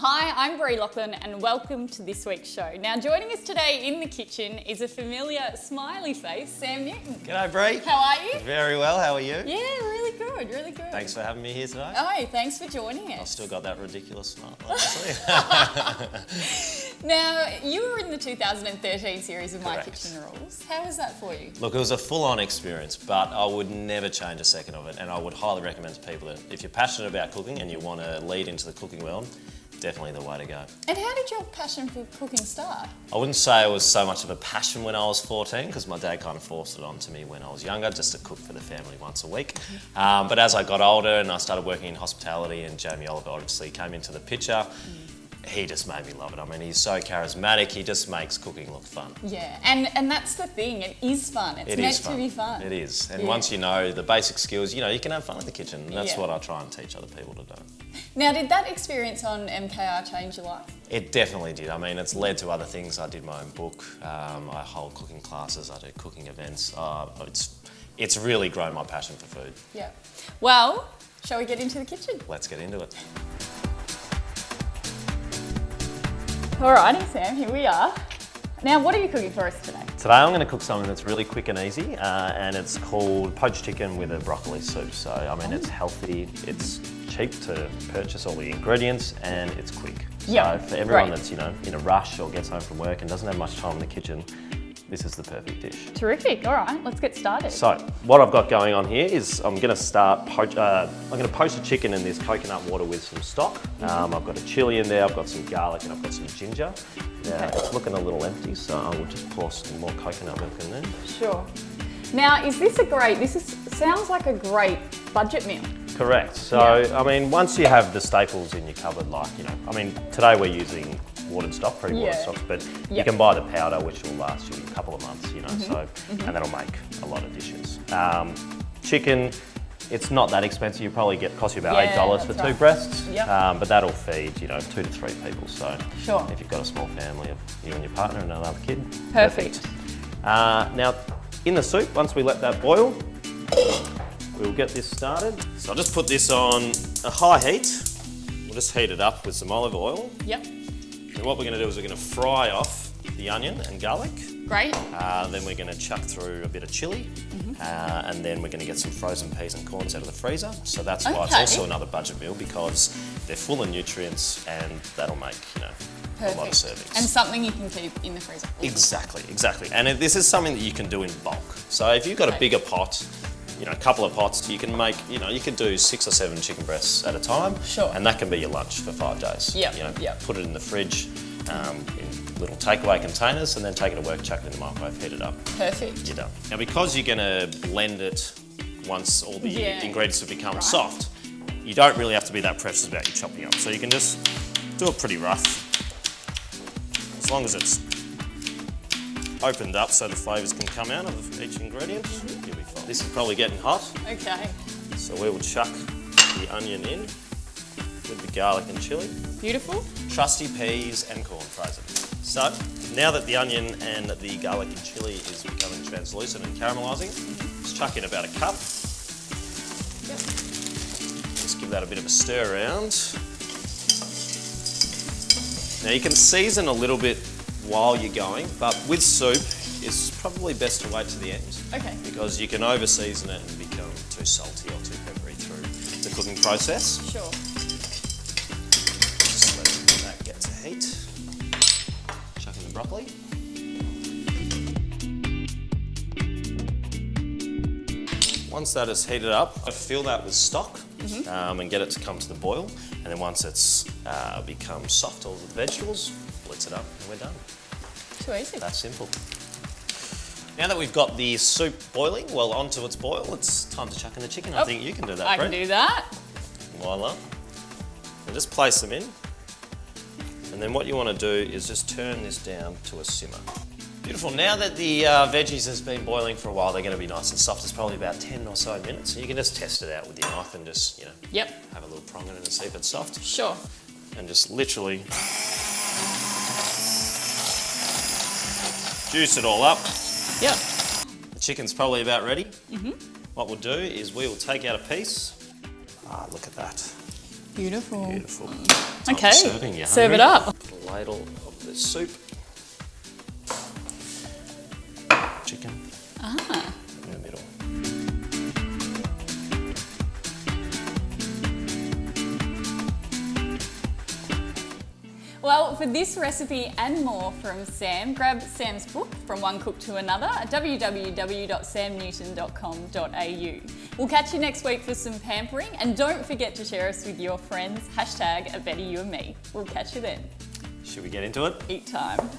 Hi, I'm Brie Lachlan and welcome to this week's show. Now joining us today in the kitchen is a familiar smiley face, Sam Newton. G'day Brie. How are you? Very well, how are you? Yeah, really good, really good. Thanks for having me here today. Oh, thanks for joining us. I've still got that ridiculous smile, obviously. Now, you were in the 2013 series of My Correct. Kitchen Rules. How was that for you? Look, it was a full-on experience, but I would never change a second of it, and I would highly recommend to people that if you're passionate about cooking and you want to lead into the cooking world, definitely the way to go. And how did your passion for cooking start? I wouldn't say it was so much of a passion when I was 14, because my dad kind of forced it onto me when I was younger, just to cook for the family once a week. But as I got older and I started working in hospitality, and Jamie Oliver obviously came into the picture, he just made me love it. I mean, he's so charismatic, he just makes cooking look fun. Yeah, and that's the thing, it is fun. It's meant to be fun. It is. And Yeah. once you know the basic skills, you know, you can have fun in the kitchen. And that's Yeah. what I try and teach other people to do. Now, did that experience on MKR change your life? It definitely did. I mean, it's led to other things. I did my own book. I hold cooking classes. I do cooking events. It's really grown my passion for food. Yeah. Well, shall we get into the kitchen? Let's get into it. Alrighty, Sam, here we are. Now, what are you cooking for us today? Today I'm going to cook something that's really quick and easy, and it's called poached chicken with a broccoli soup. So, I mean, it's healthy, it's cheap to purchase all the ingredients, and it's quick. Yeah, So for everyone great. that's, you know, in a rush or gets home from work and doesn't have much time in the kitchen, this is the perfect dish. Terrific. All right, let's get started. So what I've got going on here is I'm going to start poach the chicken in this coconut water with some stock. I've got a chilli in there, I've got some garlic, and I've got some ginger. Now it's looking a little empty, so I will just pour some more coconut milk in there. Sure. Now, sounds like a great budget meal. Correct. So Yeah. I mean, once you have the staples in your cupboard, like, you know, I mean, today we're using watered stock, pre-watered Yeah. stocks, but you Yep. can buy the powder, which will last you a couple of months, you know, and that'll make a lot of dishes. Chicken, it's not that expensive. You probably cost you about Yeah, $8 for that's two right. breasts, Yep. but that'll feed, you know, 2 to 3 people. So Sure. if you've got a small family of you and your partner and another kid, Perfect. now, in the soup, once we let that boil, we'll get this started. So I'll just put this on a high heat. We'll just heat it up with some olive oil. Yep. And what we're going to do is we're going to fry off the onion and garlic. Great. Then we're going to chuck through a bit of chilli. And then we're going to get some frozen peas and corns out of the freezer. So that's why it's Okay. also another budget meal, because they're full of nutrients and that'll make, you know, a lot of servings. And something you can keep in the freezer. Exactly. And this is something that you can do in bulk. So if you've got a Okay. bigger pot, you know, a couple of pots, you can make, you know, you can do 6 or 7 chicken breasts at a time. Sure. And that can be your lunch for 5 days. Yep, You know, yep. put it in the fridge, in little takeaway containers, and then take it to work, chuck it in the microwave, heat it up, Perfect. you're done. Now, because you're going to blend it once all the Yeah. ingredients have become Right. soft, you don't really have to be that precious about your chopping up. So you can just do it pretty rough. As long as it's opened up so the flavours can come out of each ingredient, you'll be fine. This is probably getting hot, Okay. so we will chuck the onion in with the garlic and chilli. Beautiful. Trusty peas and corn frozen. So now that the onion and the garlic and chilli is becoming translucent and caramelising, just chuck in about a cup. Yep. Just give that a bit of a stir around. Now you can season a little bit while you're going, but with soup, it's probably best to wait to the end, Okay. because you can over season it and become too salty or too peppery through the cooking process. Sure. Just let that get to heat. Chuck in the broccoli. Once that is heated up, I fill that with stock and get it to come to the boil. And then once it's become soft, all the vegetables, blitz it up and we're done. Too easy. That's simple. Now that we've got the soup boiling, well, onto its boil, it's time to chuck in the chicken. I think you can do that, I can Brett. do that. Voila. And just place them in. And then what you want to do is just turn this down to a simmer. Beautiful. Now that the veggies has been boiling for a while, they're going to be nice and soft. It's probably about 10 or so minutes. So you can just test it out with your knife and just, you know, Yep. have a little prong in it and see if it's soft. Sure. And just literally juice it all up. Yep. The chicken's probably about ready. What we'll do is we will take out a piece. Ah, look at that. Beautiful. Beautiful. Okay, Serving, you serve it hungry? up. Put a ladle of the soup. Chicken. In the middle. Well, for this recipe and more from Sam, grab Sam's book, From One Cook to Another, at www.samnewton.com.au. We'll catch you next week for some pampering, and don't forget to share us with your friends, #ABetterYouAndMe. We'll catch you then. Should we get into it? Eat time.